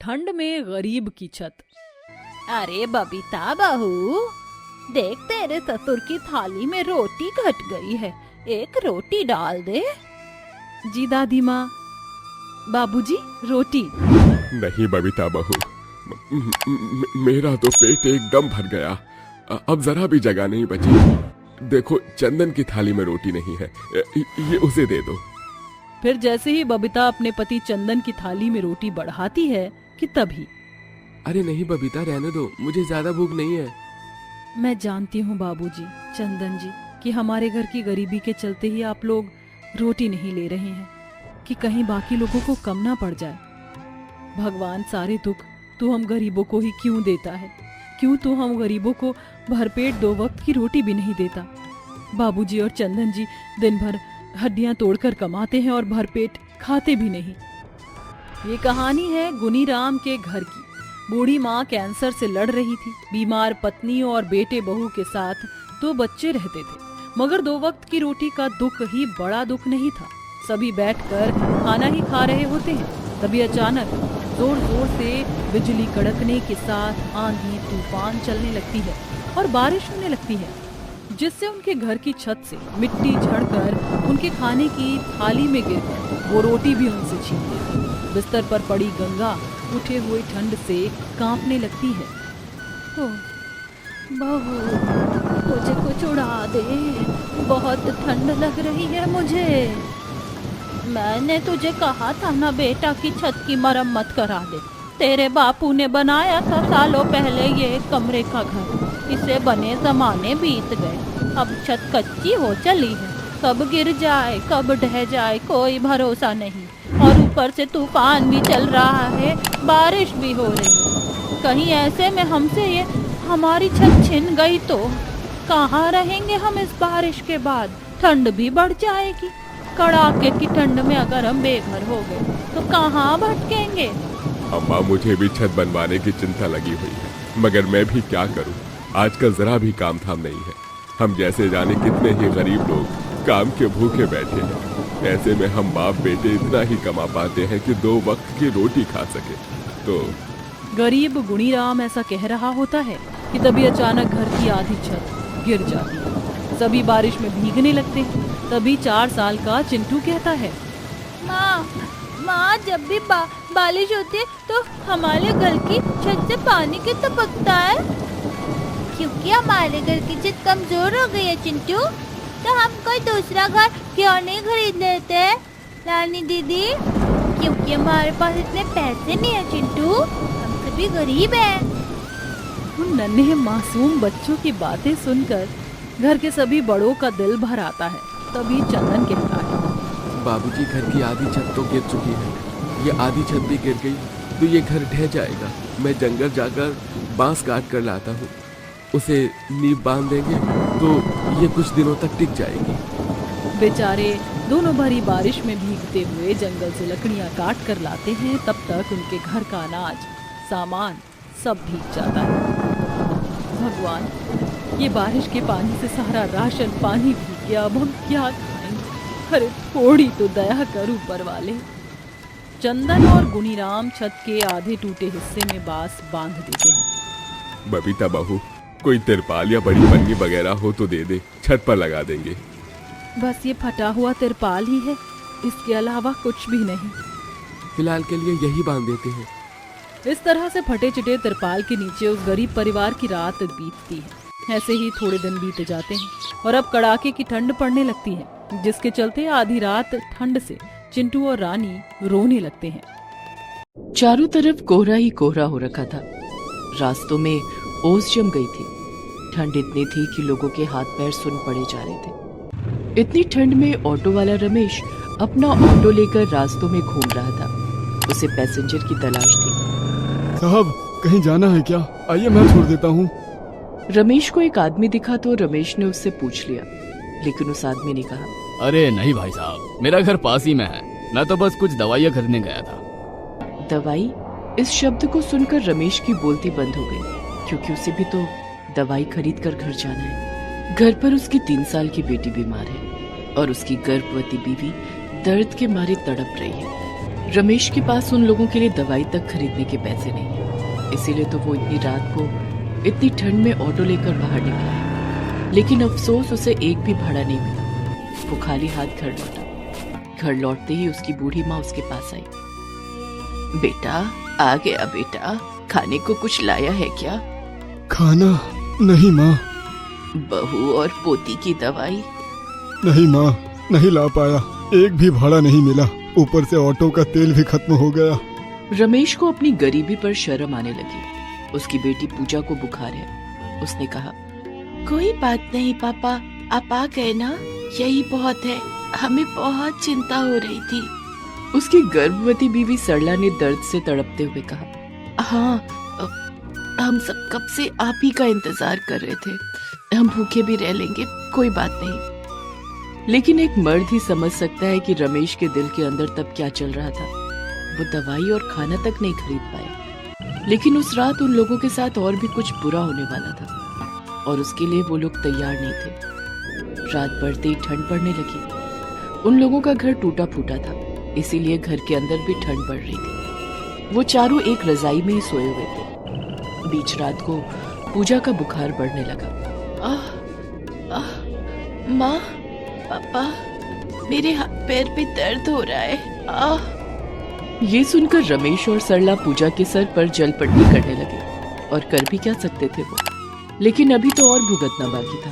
ठंड में गरीब की छत। अरे बबीता बहू, देख तेरे ससुर की थाली में रोटी घट गई है, एक रोटी डाल दे। जी दादी माँ। बाबूजी रोटी। नहीं बबीता बहू, मेरा तो पेट एकदम भर गया, अब जरा भी जगह नहीं बची। देखो चंदन की थाली में रोटी नहीं है, ये उसे दे दो। फिर जैसे ही बबीता अपने पति चंदन की थाली में रोटी बढ़ाती है कि तभी, अरे नहीं बबीता, रहने दो, मुझे ज्यादा भूख नहीं है। मैं जानती हूँ बाबूजी, चंदन जी, कि हमारे घर की गरीबी के चलते ही आप लोग रोटी नहीं ले रहे हैं कि कहीं बाकी लोगों को कम ना पड़ जाए। भगवान सारे दुख तू हम गरीबों को ही क्यों देता है? क्यों तू हम गरीबों को भरपेट 2 वक्त की रोटी भी नहीं देता? बाबूजी और चंदन जी दिन भर हड्डियां तोड़कर कमाते हैं और भरपेट खाते भी नहीं। ये कहानी है गुनीराम के घर की। बूढ़ी माँ कैंसर से लड़ रही थी। बीमार पत्नी और बेटे बहू के साथ 2 बच्चे रहते थे, मगर 2 वक्त की रोटी का दुख ही बड़ा दुख नहीं था। सभी बैठकर खाना ही खा रहे होते हैं, तभी अचानक जोर जोर से बिजली कड़कने के साथ आंधी तूफान चलने लगती है और बारिश होने लगती है, जिससे उनके घर की छत से मिट्टी झड़कर उनके खाने की थाली में गिरकर वो रोटी भी उनसे छीन ली। बिस्तर पर पड़ी गंगा उठे हुए ठंड से कांपने लगती है। बहू, मुझे कुछ उड़ा दे, बहुत ठंड लग रही है मुझे। मैंने तुझे कहा था ना बेटा कि छत की मरम्मत करा दे। तेरे बापू ने बनाया था सालों पहले ये कमरे का घर, इसे बने जमाने बीत गए। अब छत कच्ची हो चली है, कब गिर जाए कब ढह जाए कोई भरोसा नहीं। और ऊपर से तूफान भी चल रहा है, बारिश भी हो रही है। कहीं ऐसे में हमसे ये हमारी छत छिन गई तो कहाँ रहेंगे हम इस बारिश के बाद? ठंड भी बढ़ जाएगी। कड़ाके की ठंड में अगर हम बेघर हो गए तो कहाँ भटकेंगे? अम्मा, मुझे भी छत बनवाने की चिंता लगी हुई है, मगर मैं भी क्या करूं? आजकल जरा भी काम थाम नहीं है। हम जैसे जाने कितने ही गरीब लोग काम के भूखे बैठे हैं। ऐसे में हम बाप बेटे इतना ही कमा पाते हैं कि 2 वक्त की रोटी खा सके। तो गरीब गुनीराम ऐसा कह रहा होता है कि तभी अचानक घर की आधी छत गिर जाती है। सभी बारिश में भीगने लगते हैं। तभी 4 साल का चिंटू कहता है, माँ जब भी बारिश होती है तो हमारे घर की छत से पानी क्यों टपकता है? क्योंकि हमारे घर की छत कमजोर हो गई है चिंटू, तो हम कोई दूसरा घर क्यों नहीं खरीद लेते रानी दीदी? क्योंकि हमारे पास इतने पैसे नहीं है चिंटू, हम सभी गरीब हैं। उन नन्हे मासूम बच्चों की बातें सुनकर घर के सभी बड़ों का दिल भर आता है। तभी चंदन कहता है, बाबूजी, घर की आधी छत तो गिर चुकी है, ये आधी छत भी गिर गई तो ये घर ढह जाएगा। मैं जंगल जाकर बांस काट कर लाता हूँ, उसे नींव बांध देंगे तो ये कुछ दिनों तक टिक जाएगी। बेचारे दोनों भरी बारिश में भीगते हुए जंगल से लकड़ियां काट कर लाते हैं। तब तक उनके घर का अनाज सामान सब भीग जाता है। भगवान, ये बारिश के पानी से सारा राशन पानी भीग गया, अब हम क्या खाएंगे? अरे थोड़ी तो दया कर ऊपर वाले। चंदन और गुनीराम छत के आधे टूटे हिस्से में बांस बांध देते हैं। बबीता बहू, कोई तिरपाल या बड़ी पन्नी वगैरह हो तो दे दे, छत पर लगा देंगे। बस ये फटा हुआ तिरपाल ही है, इसके अलावा कुछ भी नहीं। फिलहाल के लिए यही बांध देते हैं। इस तरह से फटे चिटे तिरपाल के नीचे उस गरीब परिवार की रात बीतती है। ऐसे ही थोड़े दिन बीत जाते हैं और अब कड़ाके की ठंड पड़ने लगती है, जिसके चलते आधी रात ठंड से चिंटू और रानी रोने लगते हैं। चारों तरफ कोहरा ही कोहरा हो रखा था। रास्तों में ओस जम गई थी। ठंड इतनी थी कि लोगों के हाथ पैर सुन पड़े जा रहे थे। इतनी ठंड में ऑटो वाला रमेश अपना ऑटो लेकर रास्तों में घूम रहा था। उसे पैसेंजर की तलाश थी। साहब, कहीं जाना है क्या? आइए मैं छोड़ देता हूँ। रमेश को एक आदमी दिखा तो रमेश ने उससे पूछ लिया, लेकिन उस आदमी ने कहा, अरे नहीं भाई साहब, मेरा घर पास ही में है, मैं तो बस कुछ दवाइयाँ खरीदने गया था। दवाई? इस शब्द को सुनकर रमेश की बोलती बंद हो गई, क्योंकि उसे भी तो दवाई खरीद कर घर जाना है। घर पर उसकी 3 साल की बेटी बीमार है और उसकी गर्भवती बीवी दर्द के मारे तड़प रही है। रमेश के पास उन लोगों के लिए दवाई तक खरीदने के पैसे नहीं है, इसीलिए तो वो इतनी रात को इतनी ठंड में ऑटो लेकर बाहर निकला है। लेकिन अफसोस उसे एक भी भाड़ा नहीं मिला। वो खाली हाथ घर लौटा। घर लौटते ही उसकी बूढ़ी माँ उसके पास आई। बेटा आ गया बेटा, खाने को कुछ लाया है क्या? खाना नहीं माँ। बहू और पोती की दवाई? नहीं माँ, नहीं ला पाया। एक भी भाड़ा नहीं मिला, ऊपर से ऑटो का तेल भी खत्म हो गया। रमेश को अपनी गरीबी पर शर्म आने लगी। उसकी बेटी पूजा को बुखार है। उसने कहा, कोई बात नहीं पापा, आप आ गए ना, यही बहुत है। हमें बहुत चिंता हो रही थी। उसकी गर्भवती बीवी सरला ने दर्द से तड़पते हुए कहा, हाँ, हम सब कब से आप ही का इंतजार कर रहे थे। हम भूखे भी रह लेंगे, कोई बात नहीं। लेकिन एक मर्द ही समझ सकता है कि रमेश के दिल के अंदर तब क्या चल रहा था। वो दवाई और खाना तक नहीं खरीद पाया। लेकिन उस रात उन लोगों के साथ और भी कुछ बुरा होने वाला था, और उसके लिए वो लोग तैयार नहीं थे। रात बढ़ते ही ठंड पड़ने लगी। उन लोगों का घर टूटा फूटा था, इसीलिए घर के अंदर भी ठंड बढ़ रही थी। वो चारों एक रजाई में ही सोए हुए थे। बीच रात को पूजा का बुखार बढ़ने लगा। माँ, पापा, मेरे हाथ पैर पे दर्द हो रहा है। ये सुनकर रमेश और सरला पूजा के सर पर जलपट्टी करने लगे, और कर भी क्या सकते थे वो। लेकिन अभी तो और भुगतना बाकी था।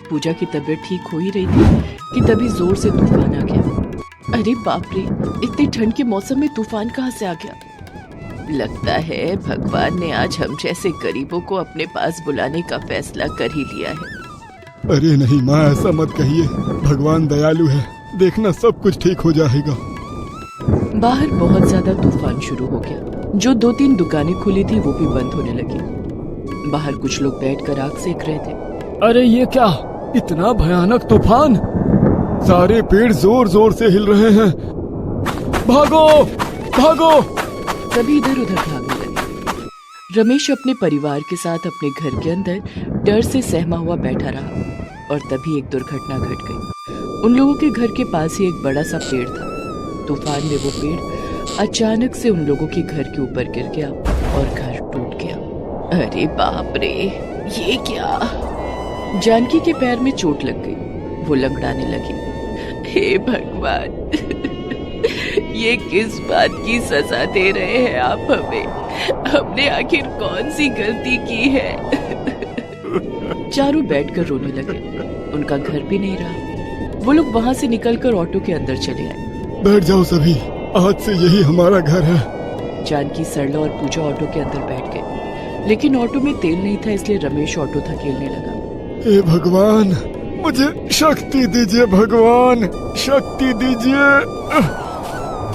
पूजा की तबीयत ठीक हो ही रही थी कि तभी जोर से तूफान आ गया। अरे बाप रे, इतनी ठंड के मौसम में तूफान कहाँ से आ गया? लगता है भगवान ने आज हम जैसे गरीबों को अपने पास बुलाने का फैसला कर ही लिया है। अरे नहीं माँ, ऐसा मत कहिए। भगवान दयालु है, देखना सब कुछ ठीक हो जाएगा। बाहर बहुत ज्यादा तूफान शुरू हो गया। जो 2-3 दुकानें खुली थी वो भी बंद होने लगी। बाहर कुछ लोग बैठकर आग सेक रहे थे। अरे ये क्या, इतना भयानक तूफान! सारे पेड़ जोर जोर से हिल रहे हैं। भागो भागो! सभी इधर उधर भागने लगे। रमेश अपने परिवार के साथ अपने घर के अंदर डर से सहमा हुआ बैठा रहा, और तभी एक दुर्घटना घट गई। उन लोगों के घर के पास ही एक बड़ा सा पेड़ था। तूफान में वो पेड़ अचानक से उन लोगों के घर के ऊपर गिर गया और घर टूट गया। अरे बाप रे, ये क्या? जानकी के पैर में चोट लग गई। वो लंगड़ाने लगी। हे भगवान, ये किस बात की सजा दे रहे हैं आप हमें? हमने आखिर कौन सी गलती की है? चारों बैठकर रोने लगे। उनका घर भी नहीं रहा। वो लोग वहां से निकलकर ऑटो के अंदर चले आए। बैठ जाओ सभी, आज से यही हमारा घर है। जानकी, सरला और पूजा ऑटो के अंदर बैठ गए। लेकिन ऑटो में तेल नहीं था, इसलिए रमेश ऑटो धकेलने लगा। हे भगवान, मुझे शक्ति दीजिए भगवान, शक्ति दीजिए।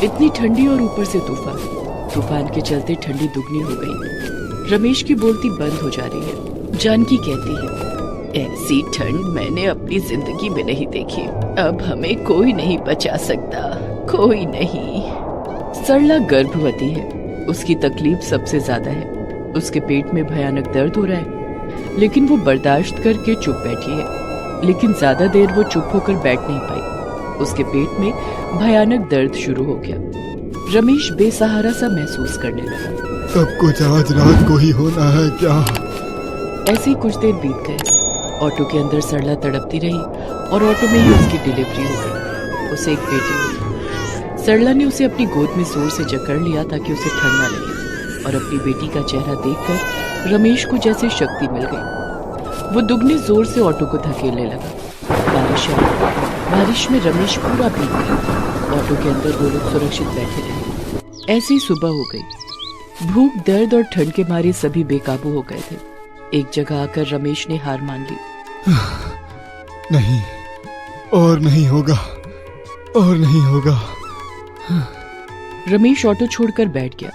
इतनी ठंडी और ऊपर से तूफान के चलते ठंडी दुगनी हो गई। रमेश की बोलती बंद हो जा रही है। जानकी कहती है, ऐसी ठंड मैंने अपनी जिंदगी में नहीं देखी। अब हमें कोई नहीं बचा सकता, कोई नहीं। सरला गर्भवती है, उसकी तकलीफ सबसे ज्यादा है। उसके पेट में भयानक दर्द हो रहा है, लेकिन वो बर्दाश्त करके चुप बैठी है। लेकिन ज्यादा देर वो चुप होकर बैठ नहीं पाई। उसके पेट में भयानक दर्द शुरू हो गया। रमेश बेसहारा सा महसूस करने लगा। सब कुछ आज रात को ही होना है क्या? ऐसे ही कुछ देर बीत गए। ऑटो के अंदर सरला तड़पती रही, और ऑटो में ही उसकी डिलीवरी हो गई। उसे एक बेटी हुई। सरला ने उसे अपनी गोद में जोर से जकड़ लिया ताकि उसे ठंड न लगे, और अपनी बेटी का चेहरा देखकर रमेश को जैसे शक्ति मिल गई। वो दुगने जोर से ऑटो को धकेलने लगा। बारिश आई। बारिश में रमेश पूरा भीग गया। ऑटो के अंदर वो लोग सुरक्षित बैठे रहे। ऐसी सुबह हो गई। भूख, दर्द और ठंड के मारे सभी बेकाबू हो गए थे। एक जगह आकर रमेश ने हार मान ली। नहीं, और नहीं होगा, और नहीं होगा। रमेश ऑटो छोड़कर बैठ गया।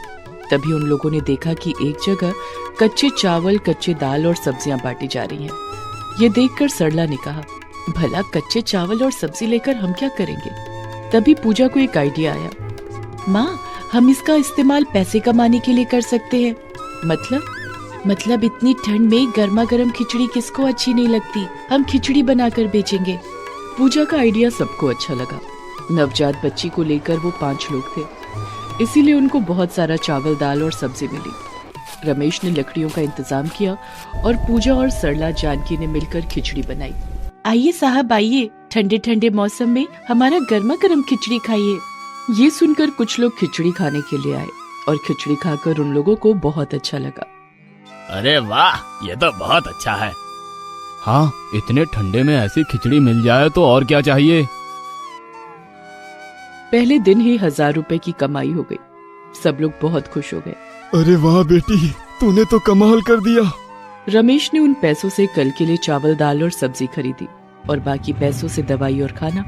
तभी उन लोगों ने देखा कि एक जगह कच्चे चावल, कच्चे दाल और सब्जियां बांटी जा रही हैं। ये देखकर सरला ने कहा, भला कच्चे चावल और सब्जी लेकर हम क्या करेंगे? तभी पूजा को एक आइडिया आया। माँ, हम इसका इस्तेमाल पैसे कमाने के लिए कर सकते हैं। मतलब इतनी ठंड में गर्मा गर्म खिचड़ी किसको अच्छी नहीं लगती? हम खिचड़ी बनाकर बेचेंगे। पूजा का आइडिया सबको अच्छा लगा। नवजात बच्ची को लेकर वो 5 लोग थे। इसीलिए उनको बहुत सारा चावल, दाल और सब्जी मिली। रमेश ने लकड़ियों का इंतजाम किया और पूजा और सरला जानकी ने मिलकर खिचड़ी बनाई। आइए साहब आइए, ठंडे ठंडे मौसम में हमारा गर्मा गर्म खिचड़ी खाइए। ये सुनकर कुछ लोग खिचड़ी खाने के लिए आए और खिचड़ी खाकर उन लोगों को बहुत अच्छा लगा। अरे वाह, ये तो बहुत अच्छा है। हाँ, इतने ठंडे में ऐसी खिचड़ी मिल जाए तो और क्या चाहिए। पहले दिन ही 1000 रुपए की कमाई हो गई। सब लोग बहुत खुश हो गए। अरे वाह बेटी, तूने तो कमाल कर दिया। रमेश ने उन पैसों से कल के लिए चावल, दाल और सब्जी खरीदी और बाकी पैसों से दवाई और खाना।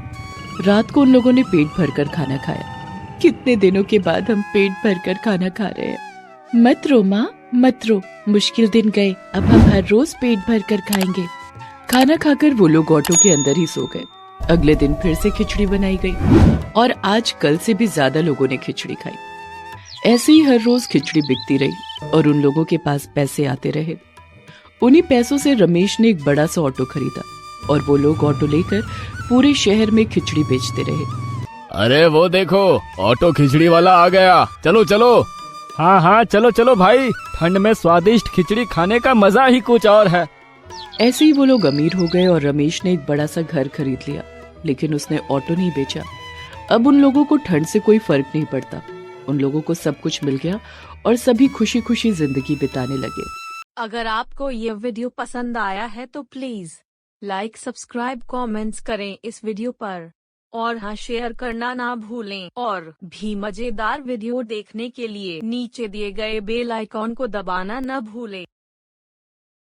रात को उन लोगों ने पेट भरकर खाना खाया। कितने दिनों के बाद हम पेट भरकर खाना खा रहे हैं। मत रो माँ, मत रो, मुश्किल दिन गए, अब हम हर रोज पेट भरकर खाएंगे। खाना खाकर वो लोग ऑटो के अंदर ही सो गए। अगले दिन फिर से खिचड़ी बनाई गई और आज कल से भी ज्यादा लोगों ने खिचड़ी खाई। ऐसे ही हर रोज खिचड़ी बिकती रही और उन लोगों के पास पैसे आते रहे। उन्हीं पैसों से रमेश ने एक बड़ा सा ऑटो खरीदा और वो लोग ऑटो लेकर पूरे शहर में खिचड़ी बेचते रहे। अरे वो देखो, ऑटो खिचड़ी वाला आ गया, चलो चलो। हाँ हाँ, चलो चलो भाई, ठंड में स्वादिष्ट खिचड़ी खाने का मजा ही कुछ और है। ऐसे ही वो लोग अमीर हो गए और रमेश ने एक बड़ा सा घर खरीद लिया, लेकिन उसने ऑटो नहीं बेचा। अब उन लोगों को ठंड से कोई फर्क नहीं पड़ता। उन लोगों को सब कुछ मिल गया और सभी खुशी खुशी जिंदगी बिताने लगे। अगर आपको ये वीडियो पसंद आया है तो प्लीज लाइक, सब्सक्राइब, कमेंट्स करें इस वीडियो पर और हाँ, शेयर करना ना भूलें। और भी मजेदार वीडियो देखने के लिए नीचे दिए गए बेल आइकॉन को दबाना न भूलें।